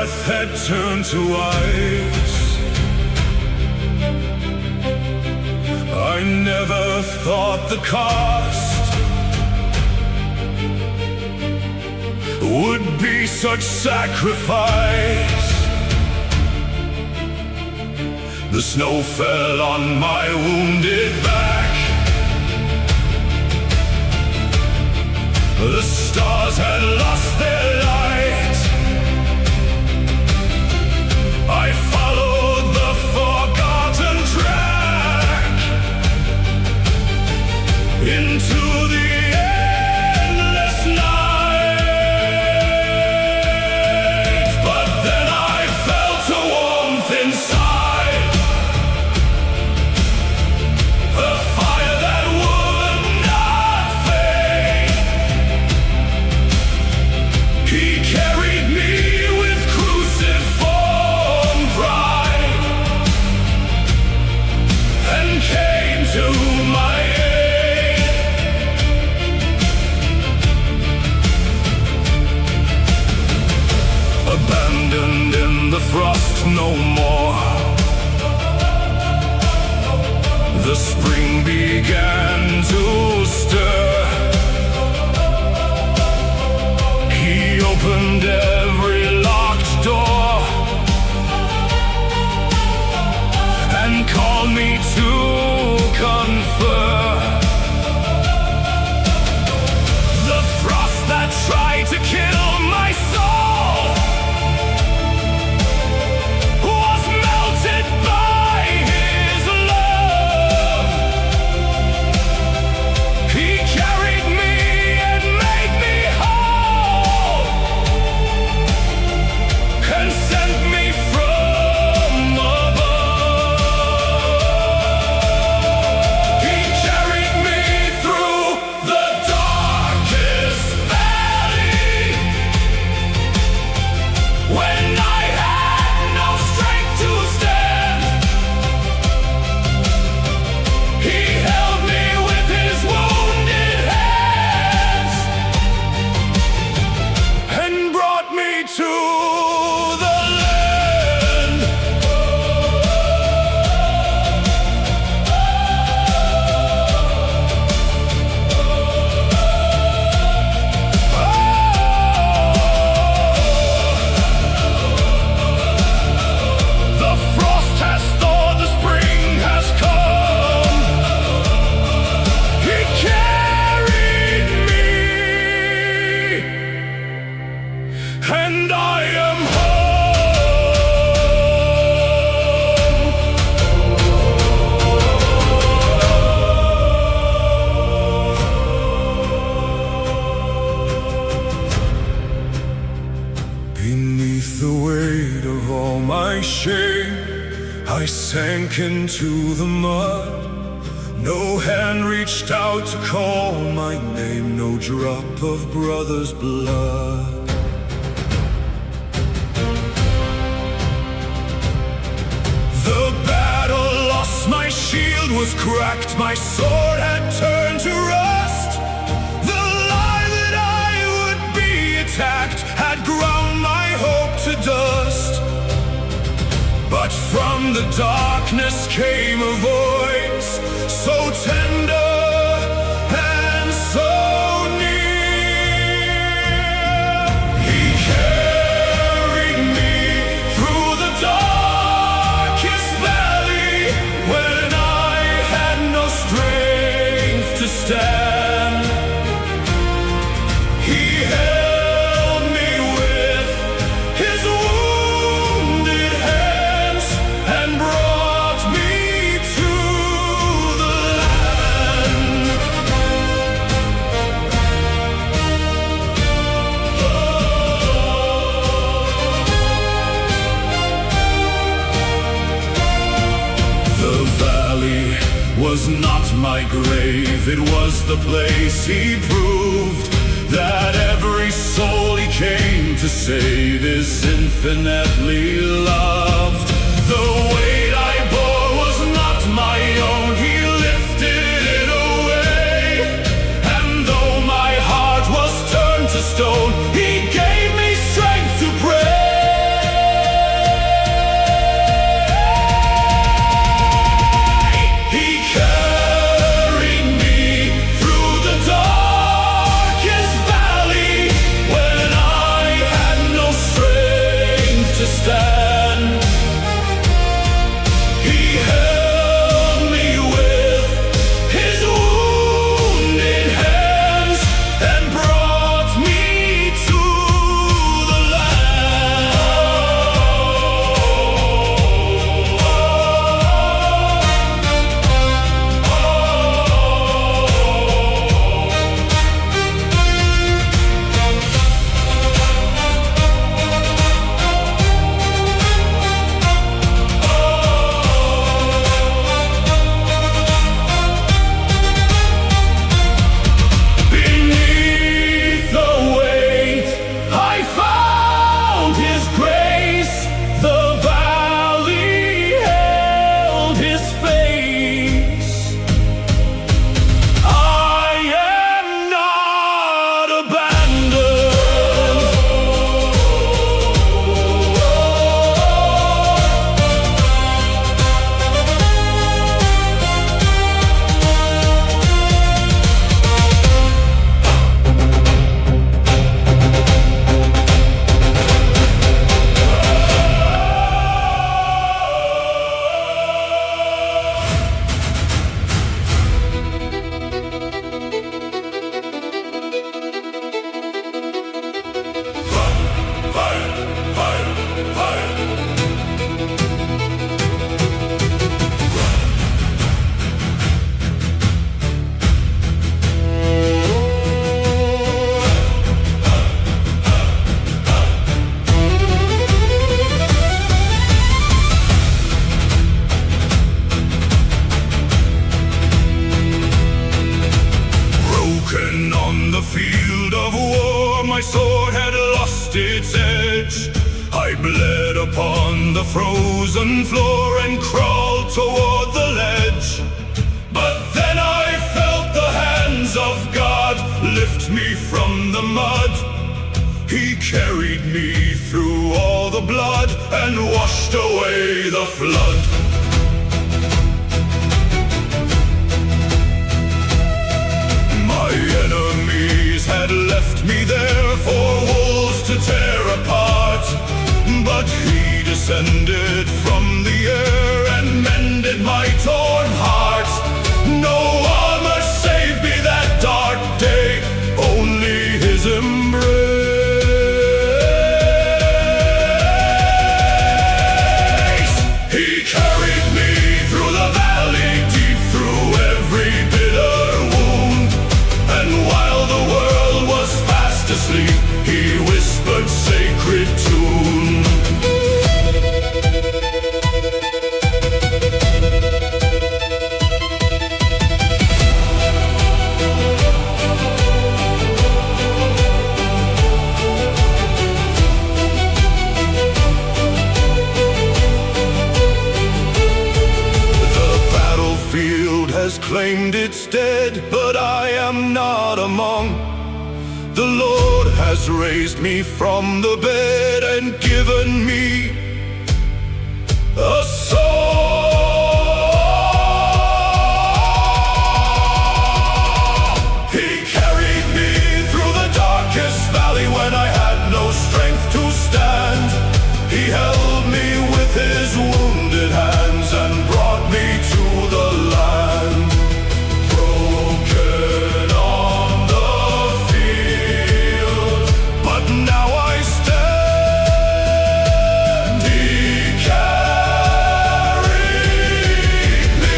breath had turned to ice. I never thought the cost would be such sacrifice. The snow fell on my wounded back. The stars had lost their light. I followed the forgotten track into the endless night. But then I felt a warmth inside, a fire that would not fade. He carried me with cruciform pride and came to my aid. Abandoned in the frost no more, the spring began to stir. He opened every locked door and called me to confer. The frost that tried to kill my soul was melted by his love. He carried me and made me whole and sent me from above. He carried me through the darkest valley when I had no strength to stand. He held me with his wounded hands and brought me to the land. The frost has thawed, the spring has come. He carried me, and I am home. Beneath the weight of all my shame, I sank into the mud. No hand reached out to call my name, no drop of brother's blood. The battle lost, my shield was cracked, my sword had turned to rust. The lie that I would be attacked had ground my hope to dust. But from the darkness came a voice so tender and so near. He carried me through the darkest valley when I had no strength to stand. He held me with his wounded hands and brought me to the land. The valley was not my grave, it was the place he proved that every soul he came to save is infinitely loved. The weight I bore was not my own, he lifted it away. And though my heart was turned to stone, he gave me strength to pray. bled upon the frozen floor and crawled toward the ledge. But then I felt the hands of God lift me from the mud. He carried me through all the blood and washed away the flood. My enemies had left me there for wolves to tear apart, but he descended from the air and mended my torn heart. No armor saved me that dark day, only his embrace. He carried me through the valley, deep through every bitter wound, and while the world was fast asleep, he whispered sacred tune. Has claimed its dead, but I am not among. The Lord has raised me from the bed and given me a song. He carried me through the darkest valley when I had no strength to stand. He held me with his wounded hands and brought me to the land. Broken on the field, but now I stand. He carried me.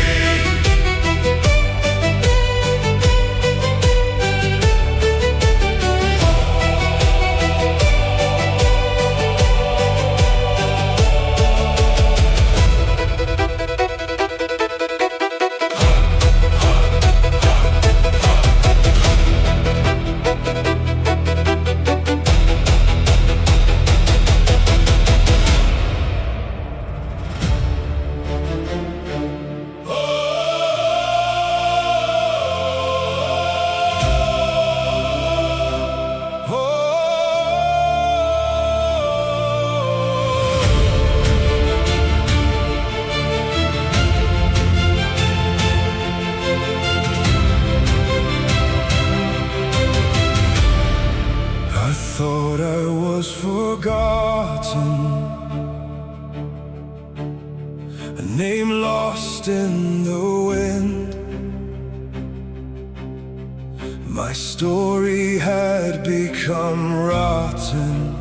I thought I was forgotten, a name lost in the wind. My story had become rotten,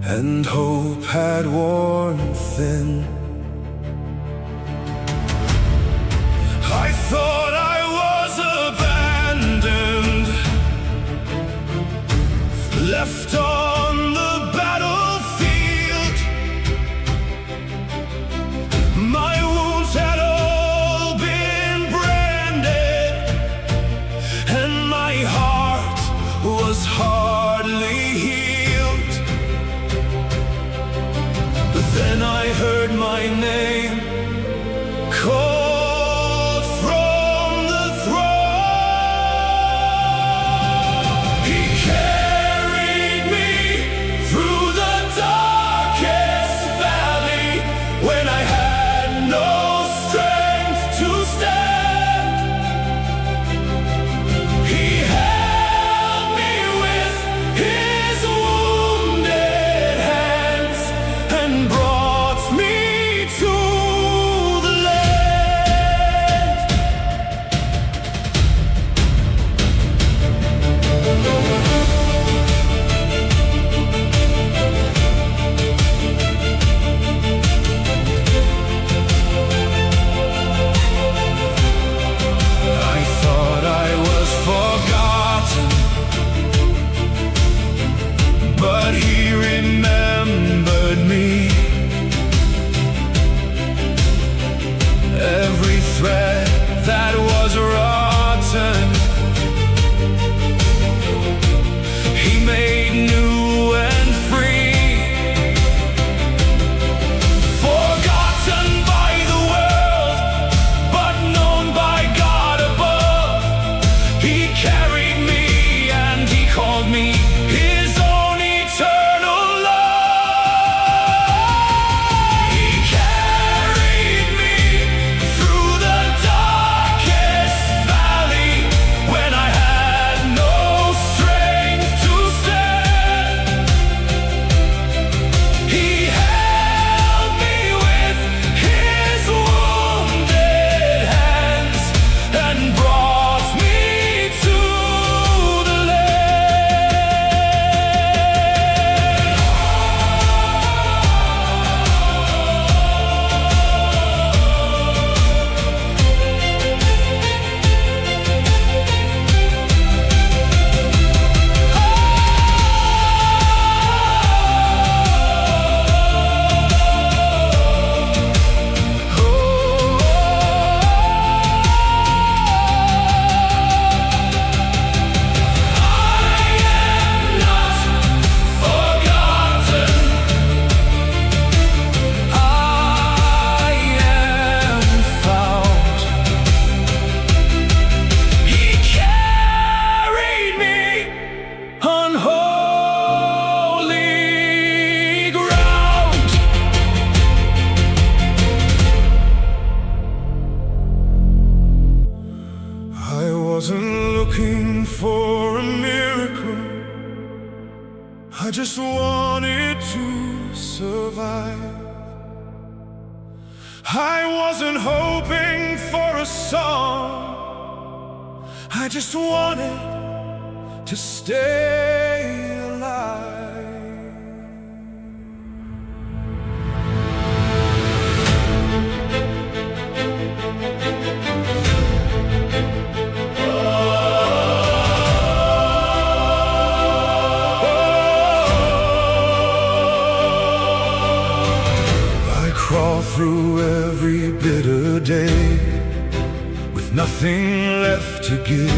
and hope had worn thin. I thought I was abandoned, left on the battlefield. My wounds had all been branded, and my heart was hardly healed. But then I heard my I just wanted to survive. I wasn't hoping for a song, I just wanted to stay alive. Crawl through every bitter day with nothing left to give.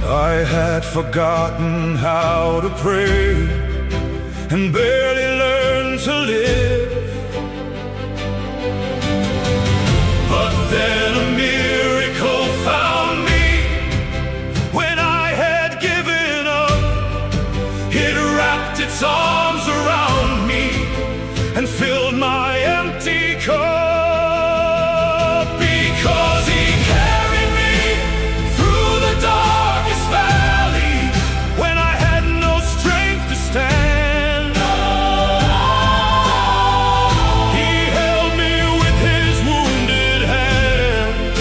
I had forgotten how to pray and barely learned to live. But then a miracle found me when I had given up. It wrapped its arms around me and filled my empty cup, because He carried me through the darkest valley when I had no strength to stand. He held me with His wounded hands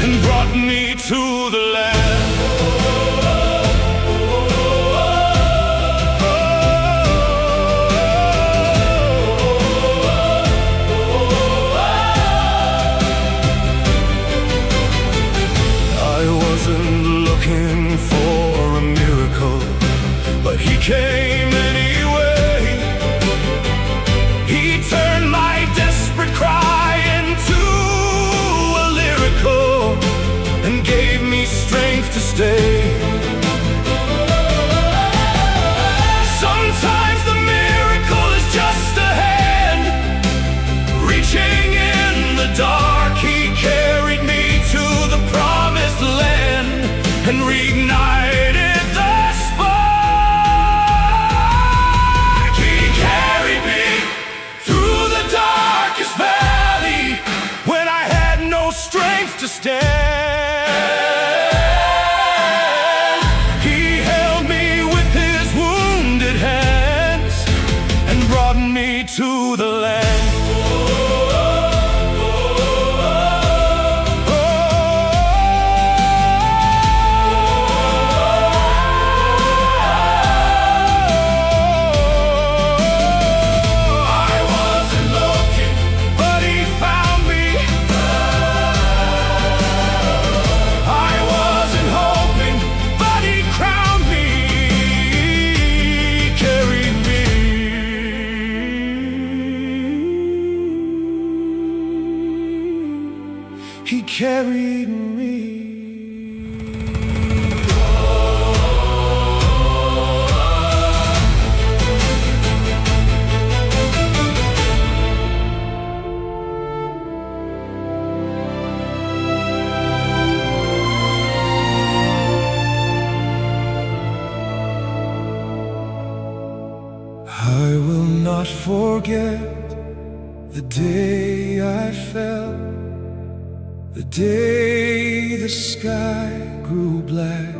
and brought me to the land. He came anyway. He turned my desperate cry into a lyrical and gave me strength to stay. Sometimes the miracle is just a hand reaching in the dark. He carried me to the promised land and reignited the spark. Strength to stand. He held me with His wounded hands and brought me to the land. He carried me. I will not forget the day I fell, the day the sky grew black.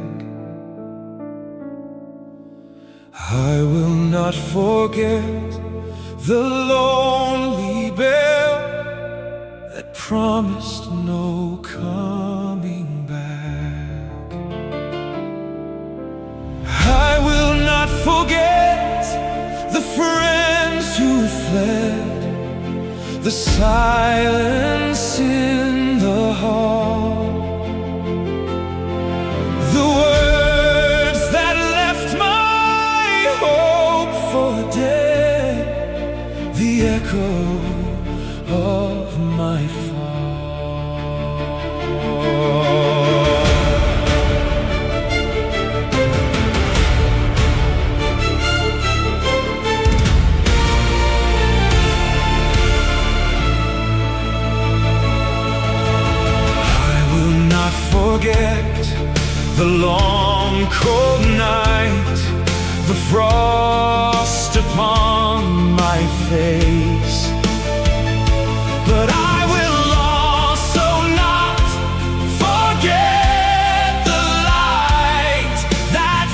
I will not forget the lonely bell that promised no coming back. I will not forget the friends who fled, the silence in the hall, the words that left my hope for dead, the echo of my forget the long cold night, the frost upon my face. But I will also not forget the light that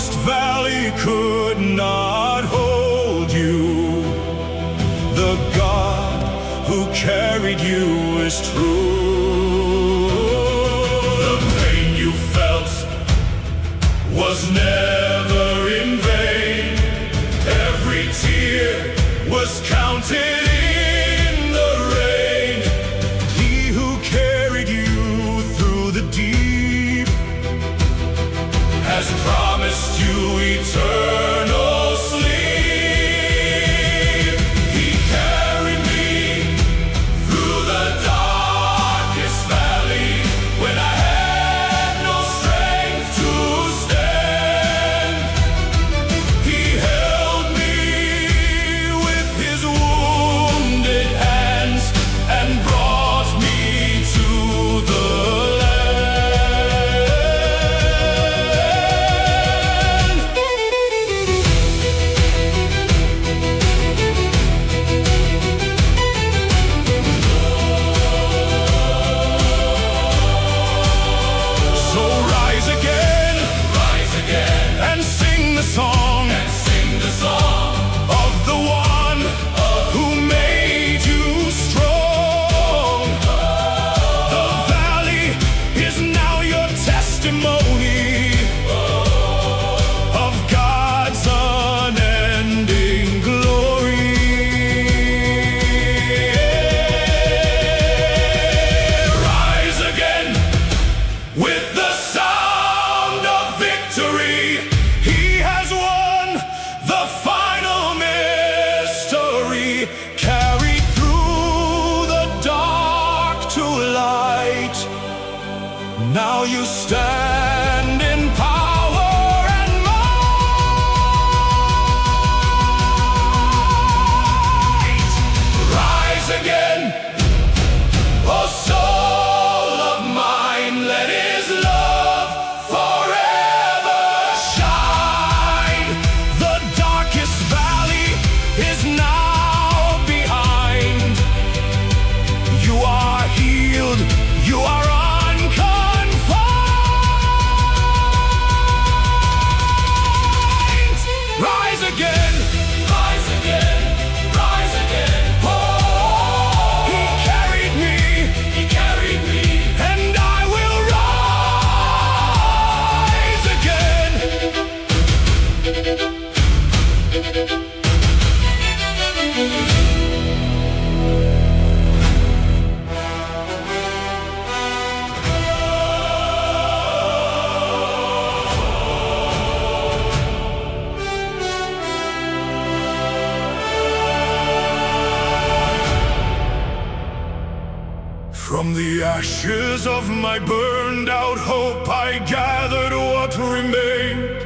darkest valley could not hold you. The God who carried you is true. The pain you felt was never in vain. Every tear was counted in the rain. He who carried you through the deep has promised you eternal sleep. He carried me through the darkest valley when I had no strength to stand. He held me with his wounded hands and brought me to the land. So rise again, and sing the song, of the one who made you strong. The valley is now your testimony of God's unending glory. Rise again with the sound of victory. He has won the final mystery, carried through the dark to light. Now you stand in power and might. Rise again, oh soul of mine, let his love forever shine. The darkest valley is now behind. You are healed, you are unconfined. Rise again, rise again, rise again. Oh, he carried me, and I will rise again. From the ashes of my burned out hope, I gathered what remained.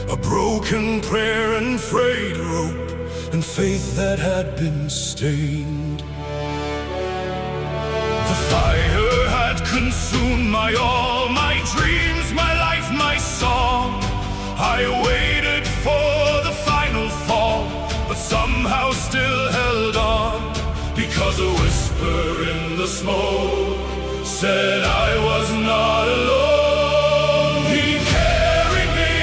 A broken prayer and frayed rope, and faith that had been stained. The fire had consumed my all, my dreams, my life, my song. I waited for the final fall, but somehow still held on. Because a whisper in the smoke said I was not alone. He carried me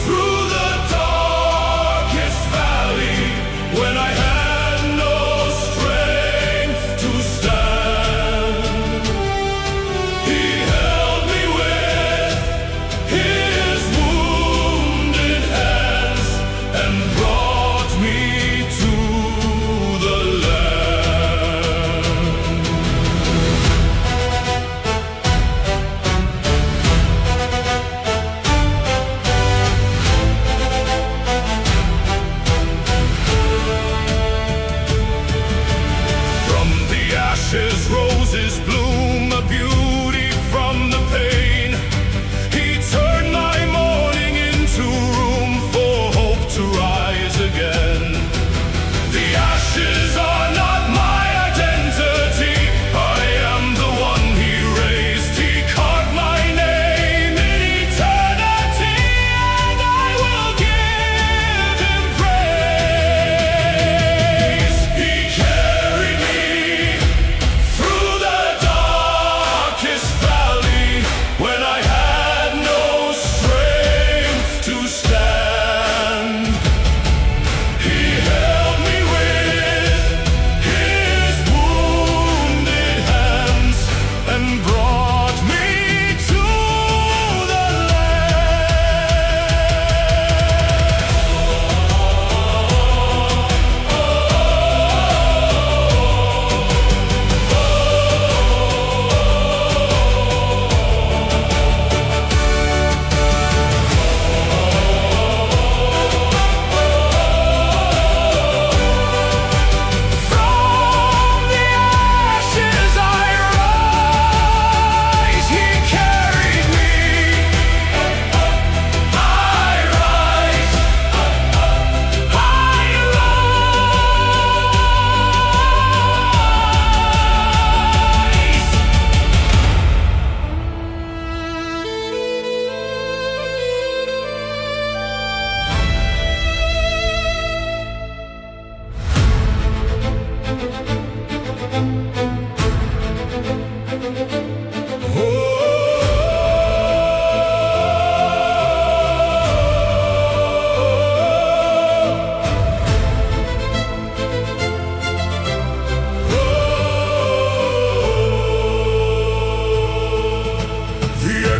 through the darkest valley when I had no strength to stand. He held me with his wounded hands and brought me to the land.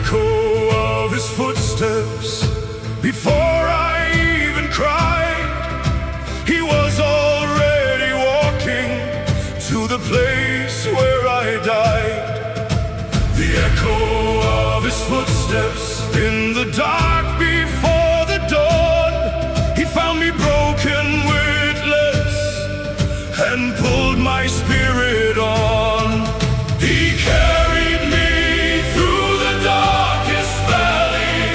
echo of his footsteps before I even cried. He was already walking to the place where I died. The echo of his footsteps in the dark before the dawn. He found me broken, witless, and pulled my spirit on. He carried me through the darkest valley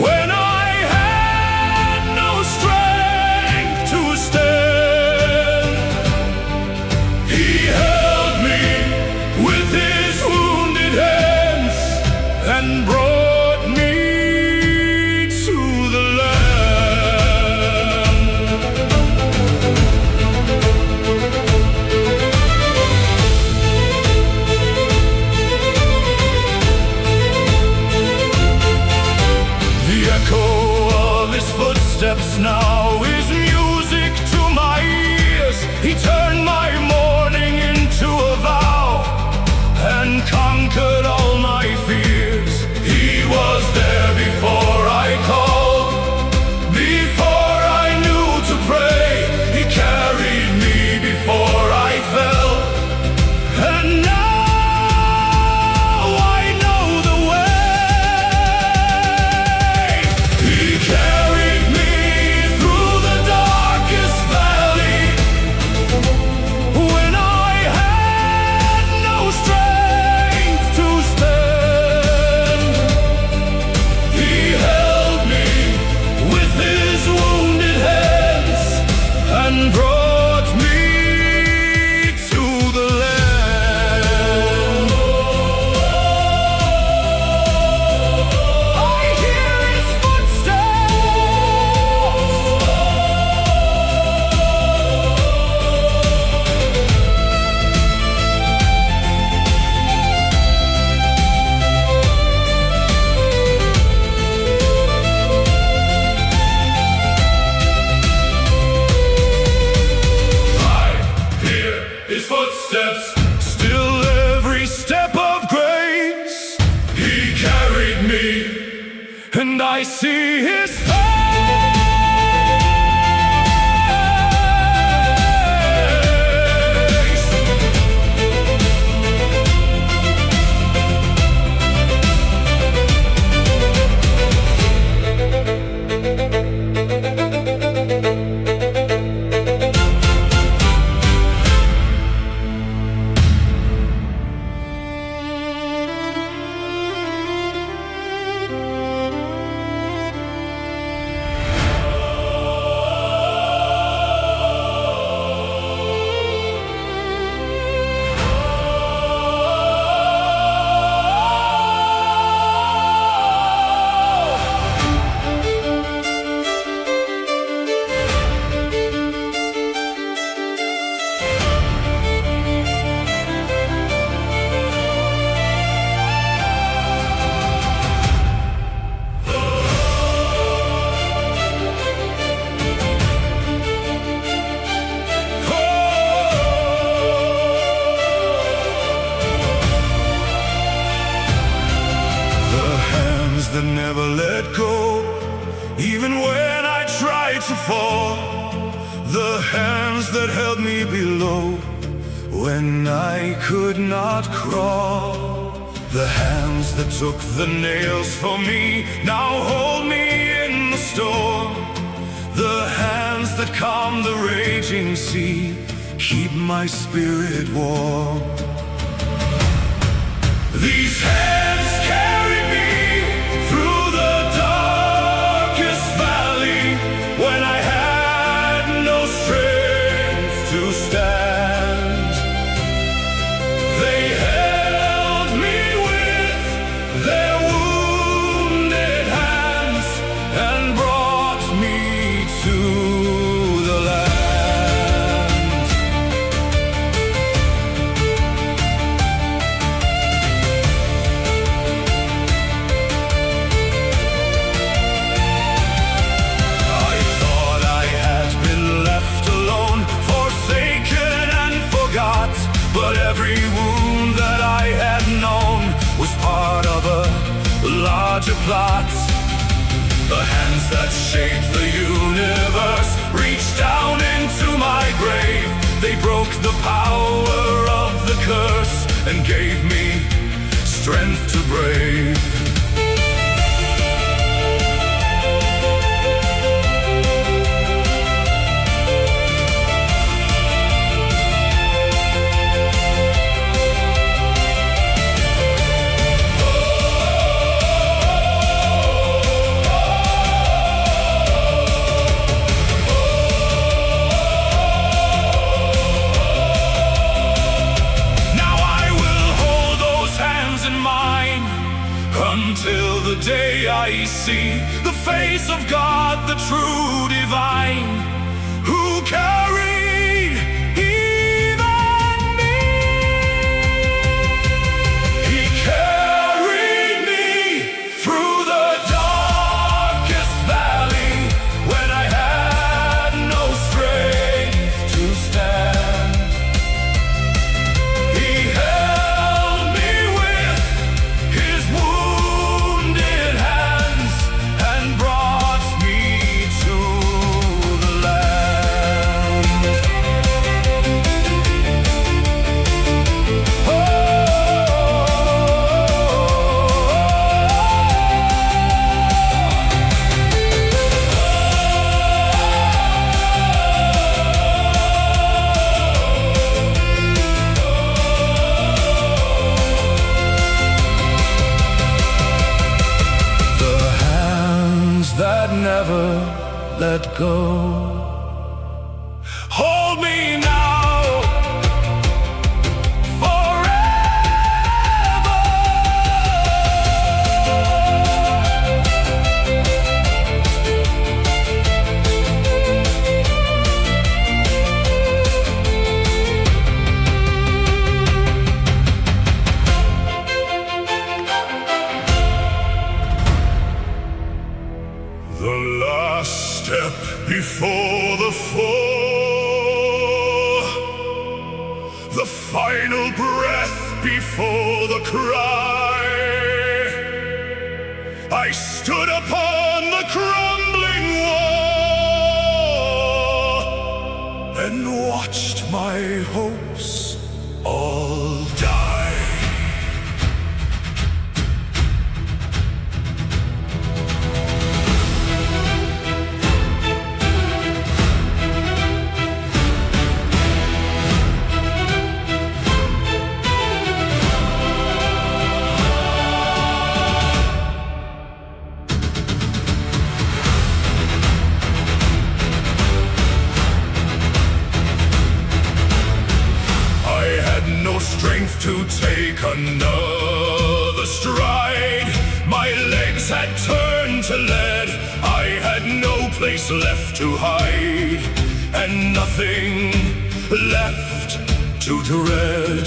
when I had no strength to stand. He held me with his wounded hands and brought me to the land. The echo of his footsteps now is music to my ears. He turned my mourning into a vow and conquered all my fears. He was there before I called, before I knew to pray. He carried me before I fell, and now I know the way. He carried me through the darkest valley when I had no strength to stand. He held me with his wounded hands and brought me to the land. I hear his footsteps, still every step of grace. He carried me, and I see his face. That never let go, even when I tried to fall. The hands that held me below when I could not crawl. The hands that took the nails for me now hold me in the storm. The hands that calm the raging sea keep my spirit warm. These hands carry me through the darkest valley when I had no strength to stand. They held me with their wounded hands and brought me to the land. Platz. The hands that shape the universe reached down into my grave. They broke the power of the curse and gave me strength to brave. Until the day I see the face of God, the true divine, who carried even me. He carried me through the darkest valley when I had no strength to stand. He held me with his wounded hands and brought me to the land. The hands that never let go hold me now, forever. The last step before the fall, the final breath before the cry. I stood upon the crumbling wall and watched my hopes all die. No strength to take another stride. My legs had turned to lead. I had no place left to hide, and nothing left to dread.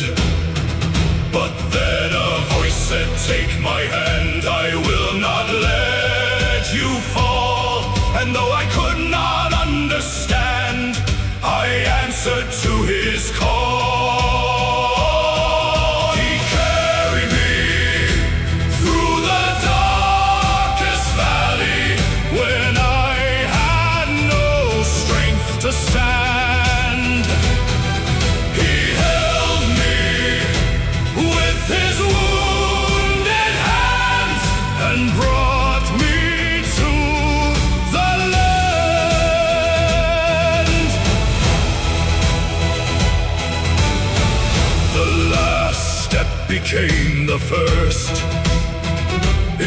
But then a voice said, "Take my hand, I will not let you fall." And though I could not understand, I answered to his call. To stand, he held me with his wounded hands and brought me to the land. The last step became the first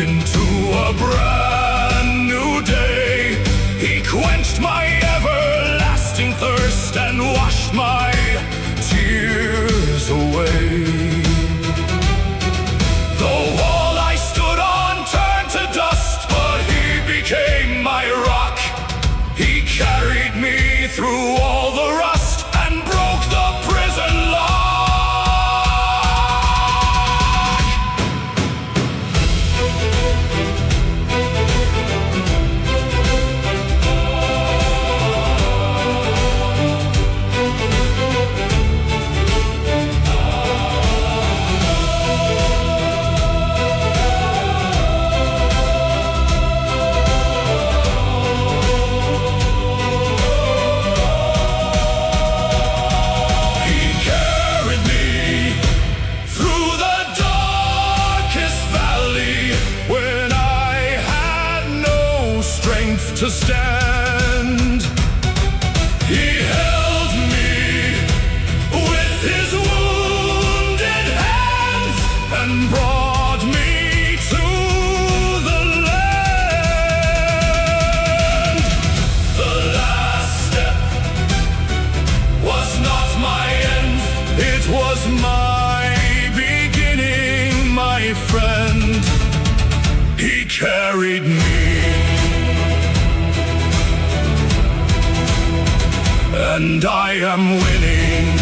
into a brand new day. He quenched my thirst and washed my tears away. The wall I stood on turned to dust, but he became my rock. He carried me through all the rust and broke the prison lock. to stand. He held me with his wounded hands and brought me to the land. The last step was not my end, it was my beginning, my friend. He carried me, and I am winning.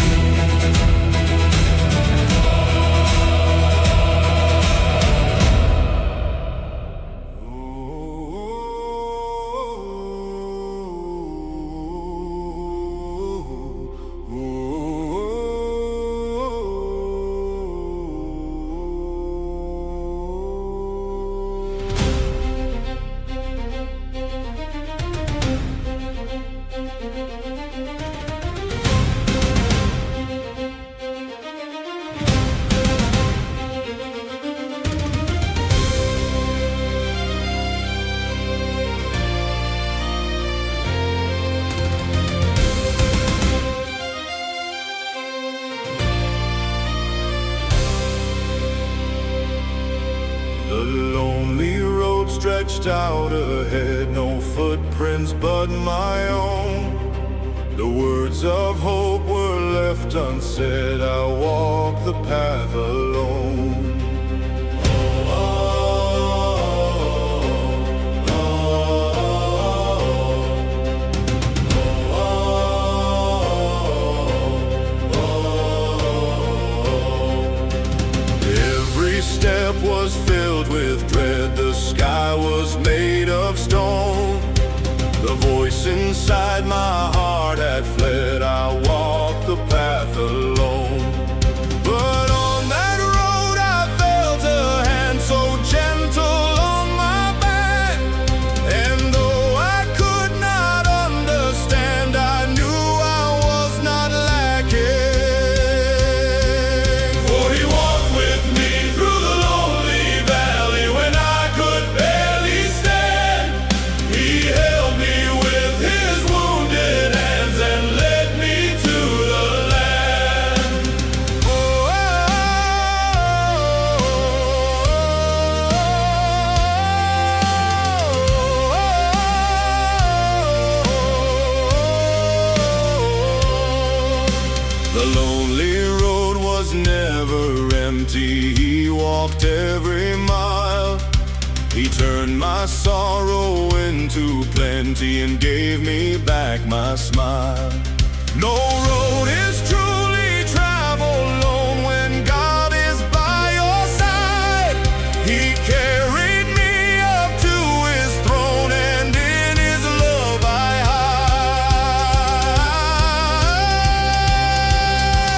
The lonely road stretched out ahead, no footprints but my own. The words of hope were left unsaid, I walk the path alone. Every step was filled with dread, the sky was made of stone. The voice inside my heart had fled, I walked the path alone. But on that road I felt a hand so gentle on my back, and though I could not understand, I knew I was not lacking. For he walked with me through the lonely valley when I could barely stand. He held me with his wounded hands and led me to the land. The lonely road was never empty, he walked every mile. He turned my sorrow into plenty and gave me back my smile. No road is truly traveled alone when God is by your side. He carried me up to his throne, and in his love I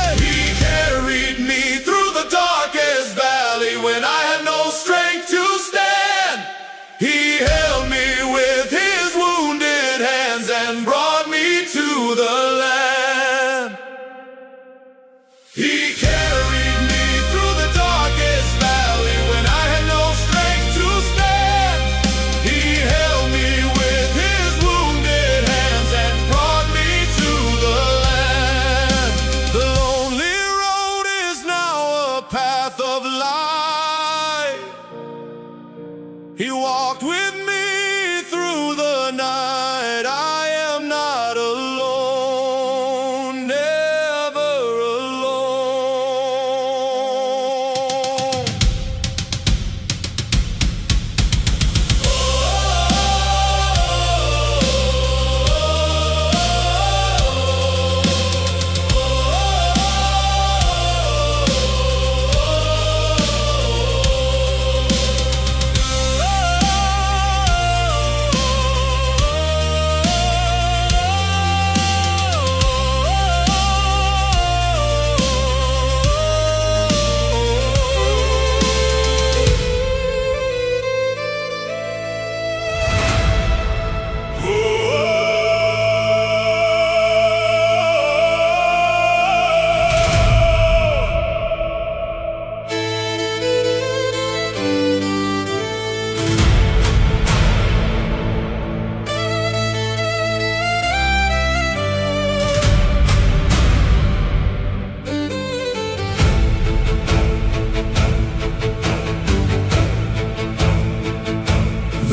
hide. He carried me through the darkest valley when I had no strength to stand. He held me with his wounded hands and brought me to the land. He carried me through the darkest valley when I had no strength to stand. He held me with his wounded hands and brought me to the land. The lonely road is now a path of light. He walked with me through the night. I am not alone, never alone.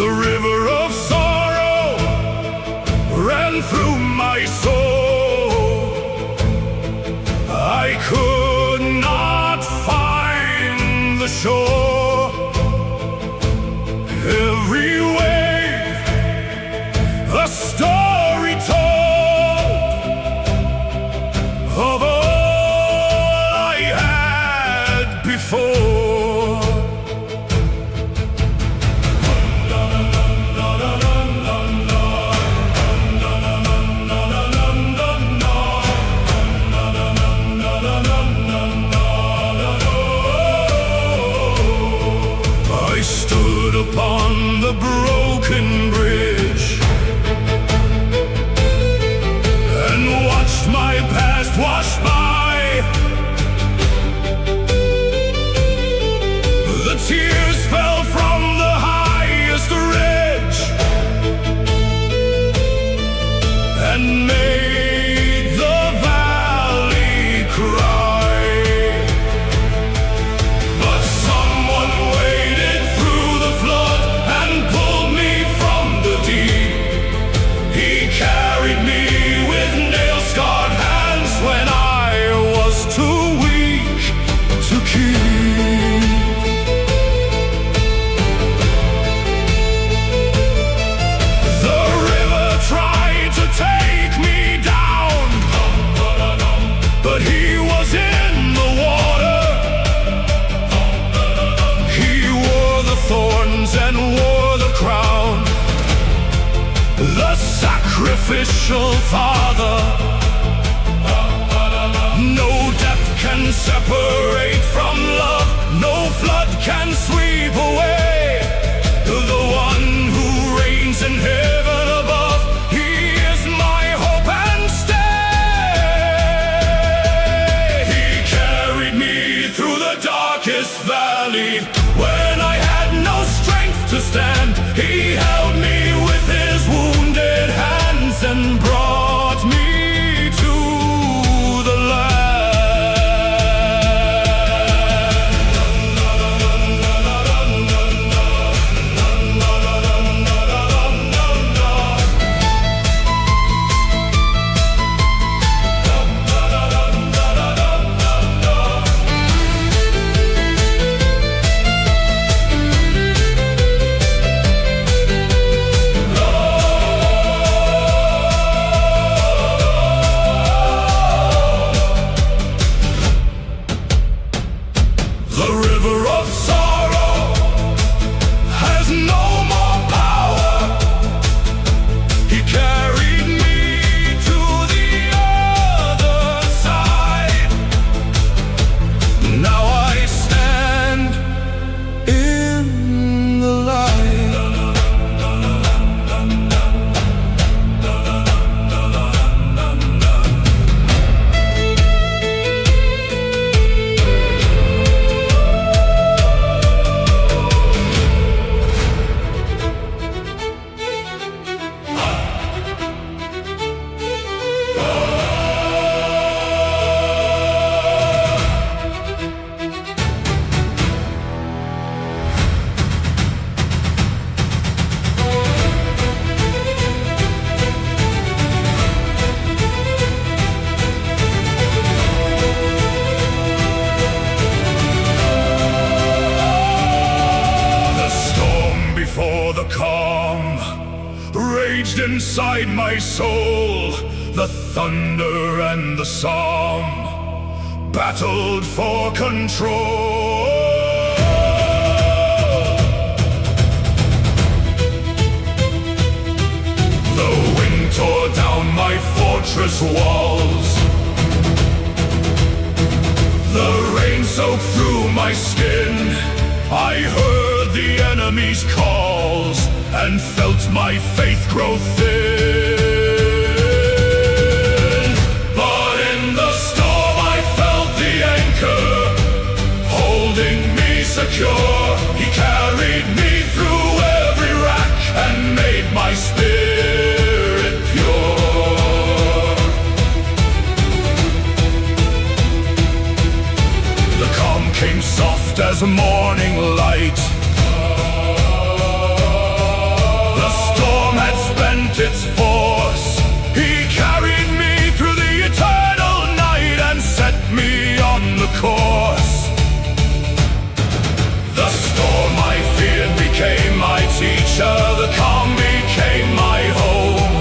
The river of sorrow ran through my soul. I could not find the shore. Every wave a story told of all I had before. I stood upon the broken bridge and watched my past wash by. The tears fell from the highest ridge and made the valley cry. But someone waded through the flood and pulled me from the deep. He carried me with nail-scarred hands when I was too weak to keep. The river tried to take me down, but he was in the water. He wore the thorns and wore the crown, the sacrificial father. No depth can separate from love, no flood can sweep away the one who reigns in heaven above. He is my hope and stay. He carried me through the darkest valley when I had no strength to stand. He held me with his wounded hands and brought me to the land. The river of sorrow has no more power. He carried me to the other side. Now I stand in the light. Before the calm raged inside my soul, the thunder and the psalm battled for control. The wind tore down my fortress walls. The rain soaked through my skin. I heard the enemy's calls and felt my faith grow thin. But in the storm I felt the anchor holding me secure. He carried me through every rack and made my spirit pure. The calm came soft as morning light. feature, the calm became my home.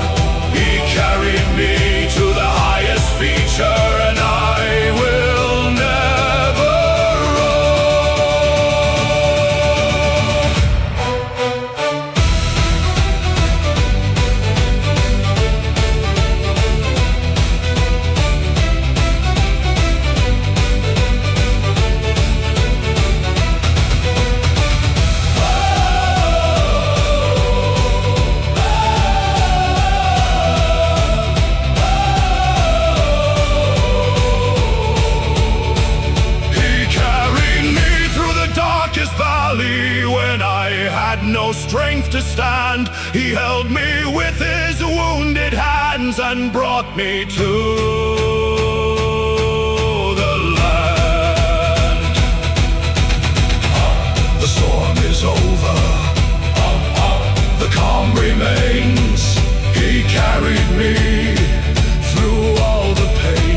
He carried me to the highest feature, and I will never roam. When I had no strength to stand, he held me with his wounded hands and brought me to the land. The storm is over, the calm remains. He carried me through all the pains.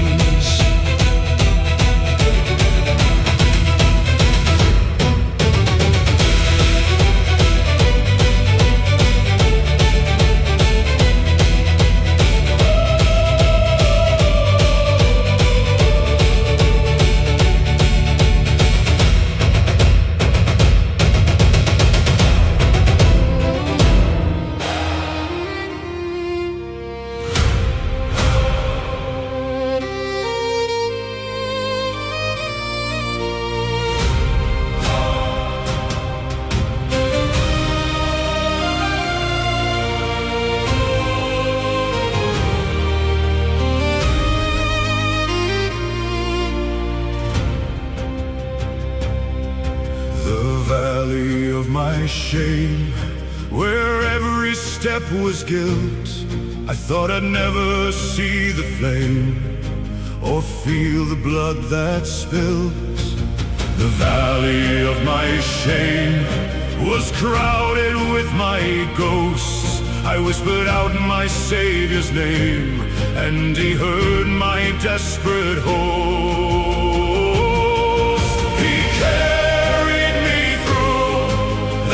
Valley of my shame, where every step was guilt. I thought I'd never see the flame or feel the blood that spilt. The valley of my shame was crowded with my ghosts. I whispered out my Savior's name, and he heard my desperate hope. He carried me through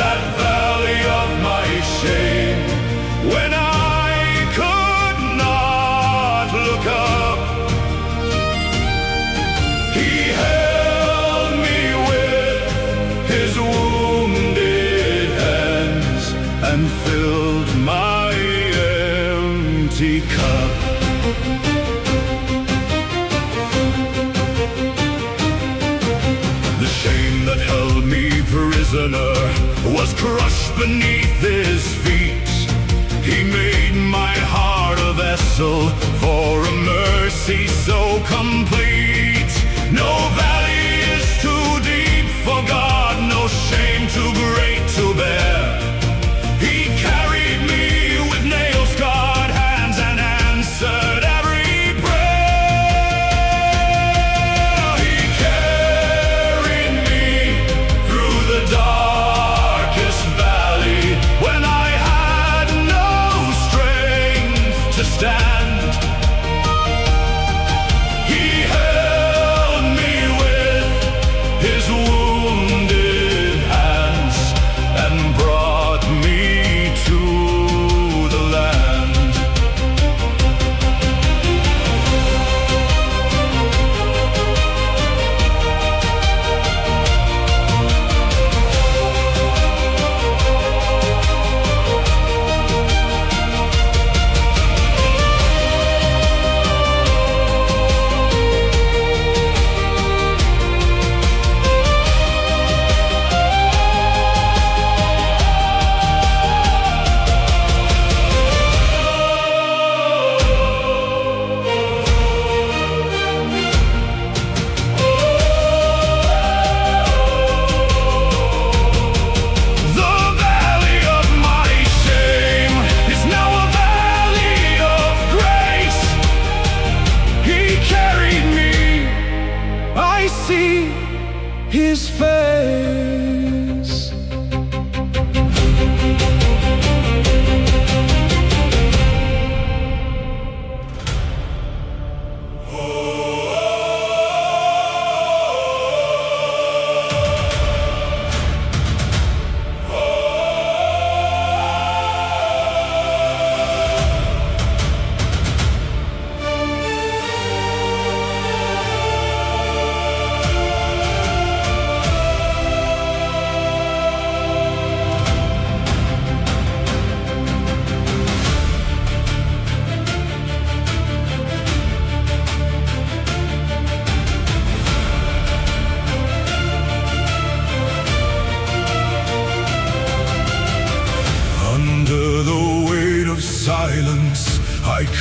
that valley of my shame. When I could not look up, he held me with his wounded hands and filled my empty cup. The shame that held me prisoner was crushed beneath his feet. He made my heart a vessel for a mercy so complete. No valley is too deep for God, no shame too great to bear. He carried me with nail-scarred hands and answered every prayer. He carried me through the darkest valley when I had no strength to stand. He held me with his wounded hands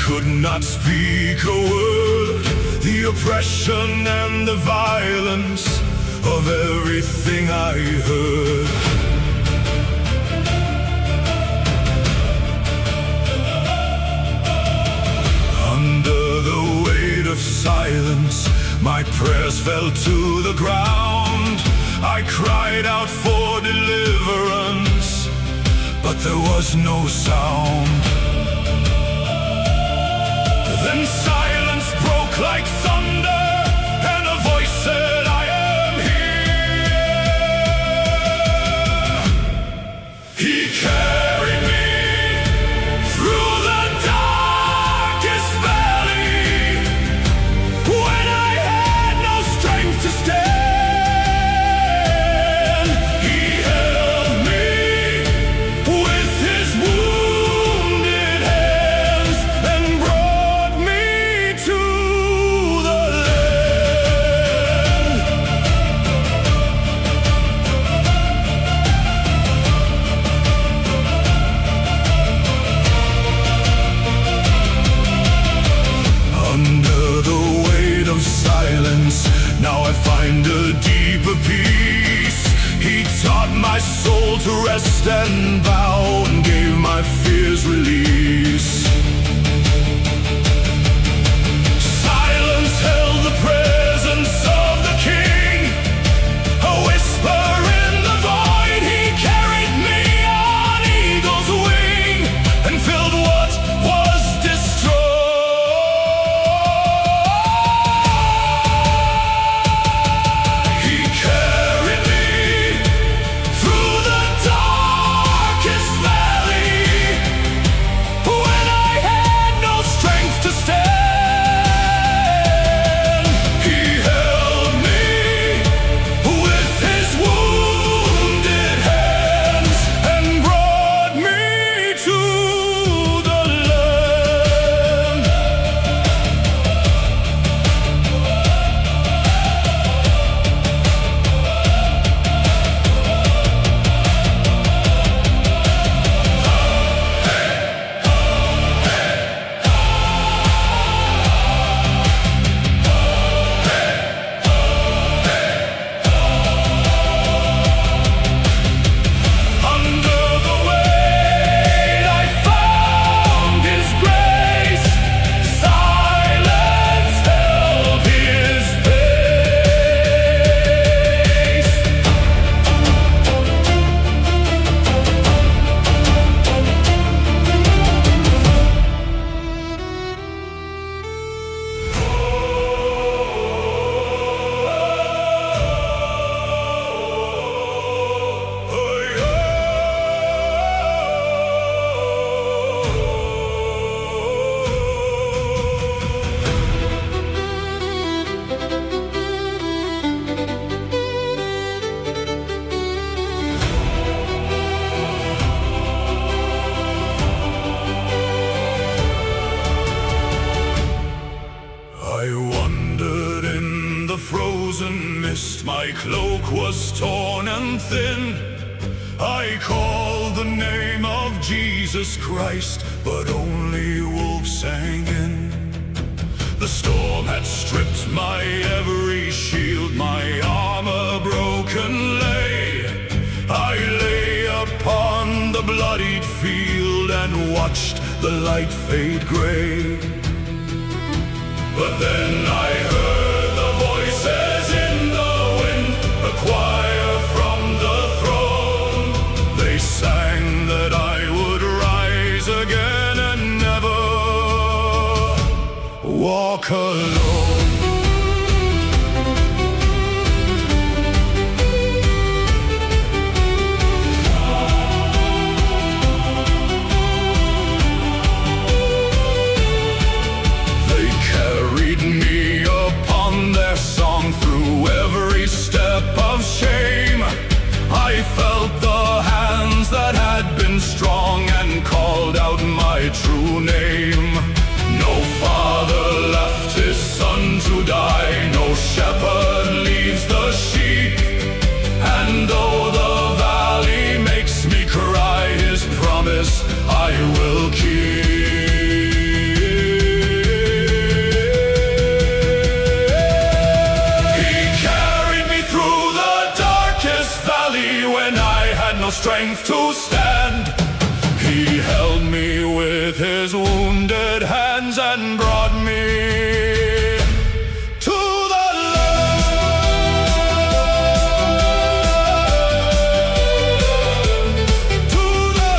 could not speak a word. The oppression and the violence of everything I heard. Under the weight of silence, my prayers fell to the ground. I cried out for deliverance, but there was no sound. Then silence broke like thunder, and a voice said, I am here. He carried me through the darkest valley, when I had no strength to stand. He held me with his wounded hands and brought me to the land. Under the weight of silence, now I find a deeper peace. He taught my soul to rest and bow, and gave my fears release. Silence held the presence of the King, a whisper in the void. He carried me on eagle's wing, and filled what was destroyed. He carried me through the darkest valley, when I had no strength to stand. He held me with his wounded hands and brought me to the land. Under the weight I found his grace. Silence held his face. I wandered in the frozen mist, my cloak was torn and thin. I called the name of Jesus Christ, but only wolves sang in. The storm had stripped my every shield, my armor broken lay. I lay upon the bloodied field and watched the light fade gray. But then I heard the voices in the wind, a choir from the throne. They sang that I would rise again and never walk alone. They carried me upon their song through every step of shame. I felt the hands that had been strong and called out my true name. No father left his strength to stand. He held me with his wounded hands and brought me to the land, to the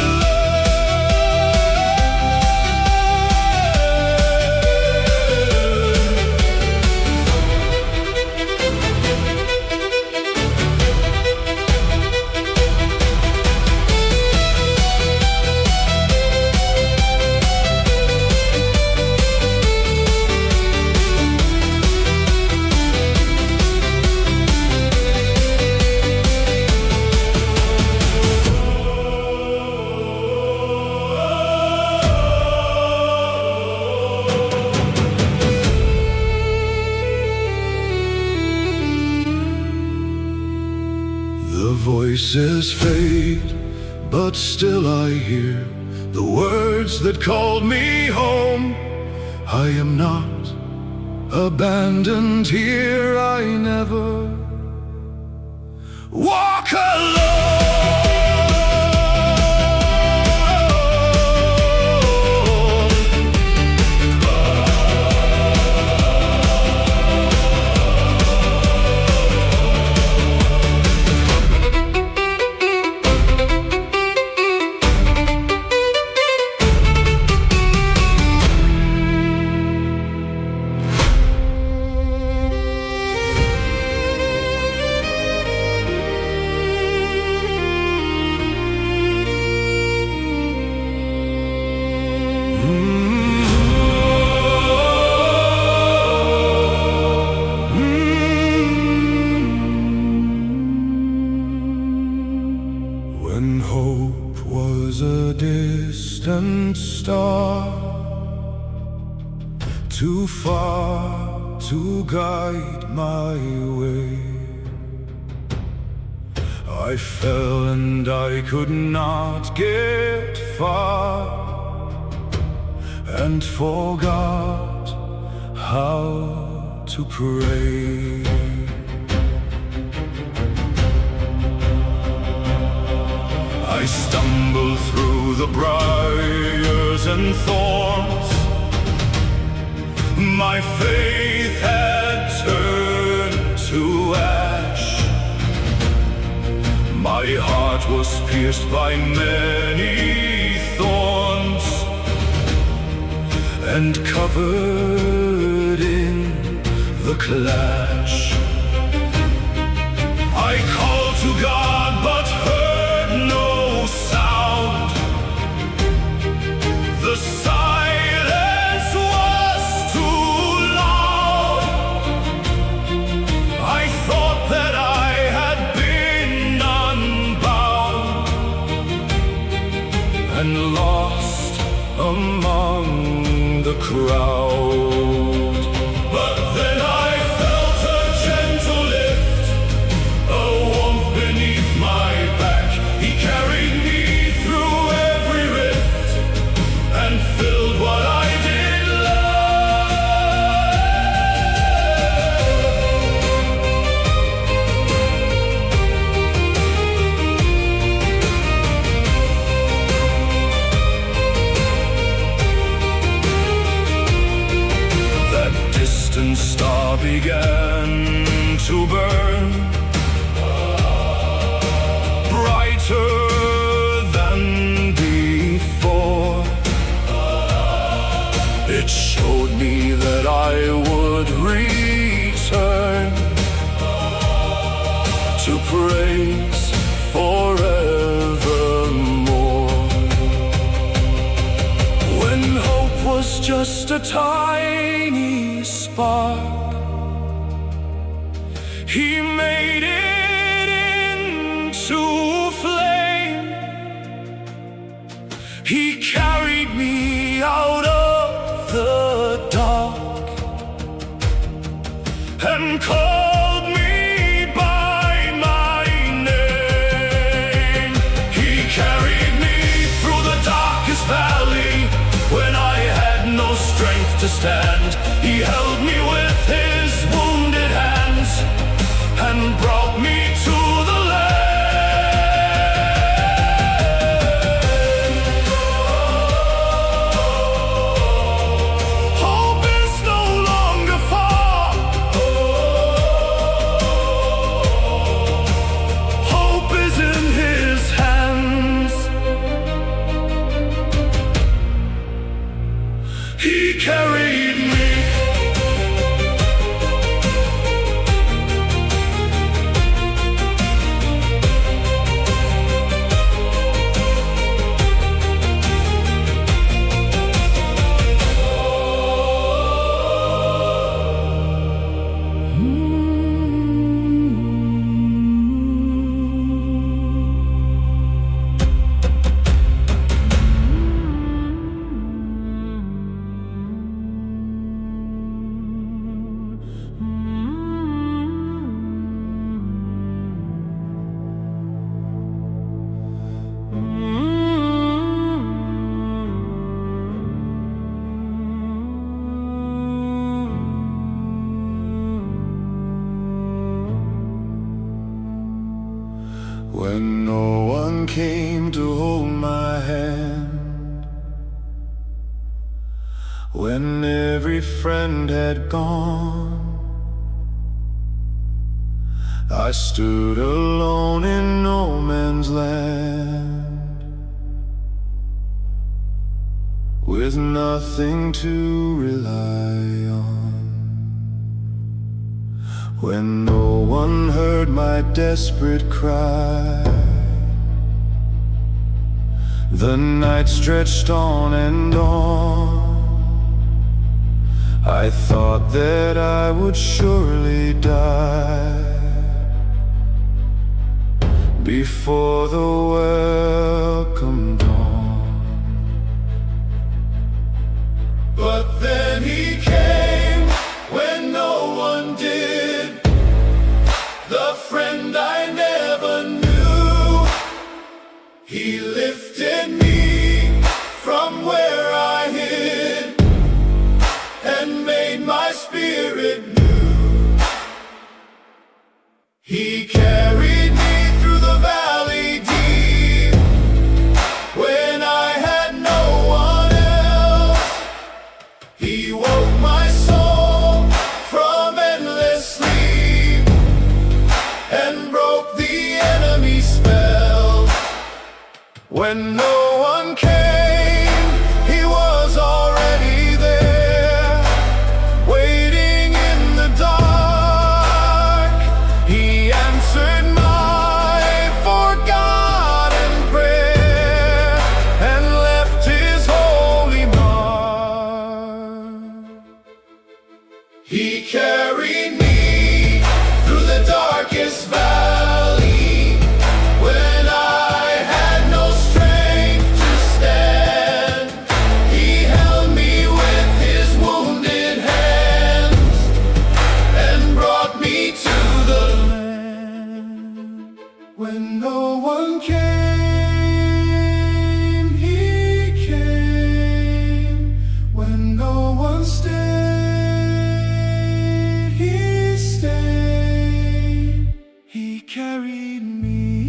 The voices fade, but still I hear the words that called me home. I am not abandoned here, I never walk alone. When hope was a distant star, too far to guide my way, I fell and I could not get far, and forgot how to pray. I stumbled through the briars and thorns. My faith had turned to ash. My heart was pierced by many thorns and covered in the clash. I called to God but heard no sound. The silence was too loud. I thought that I had been unbound and lost among the crowd. But then I felt a gentle lift, a warmth beneath my back. He carried me through every rift and filled what I did That distant star began to burn, brighter than before. It showed me that I would return to praise forevermore. When hope was just a tiny spark, He made it into flame. He carried me out of the dark and called me by my name. He carried me through the darkest valley when I had no strength to stand. He held me with His wounded hands and brought me to the land. every friend had gone, I stood alone in no man's land, with nothing to rely on. When no one heard my desperate cry, the night stretched on and on. I thought that I would surely die before the welcome dawn. But then he came when no one did, the friend I never knew. He lifted me from where I hid and made my spirit new. He carried me through the valley deep when I had no one else. He woke my soul from endless sleep and broke the enemy's spell. When no one came, he was already there, waiting in the dark. He answered my forgotten prayer and left his holy mark. He carried me through the darkest valley when I had no strength to stand. He held me with his wounded hands and brought me to the land. When no one came, he came. When no one stayed, he stayed. He carried me.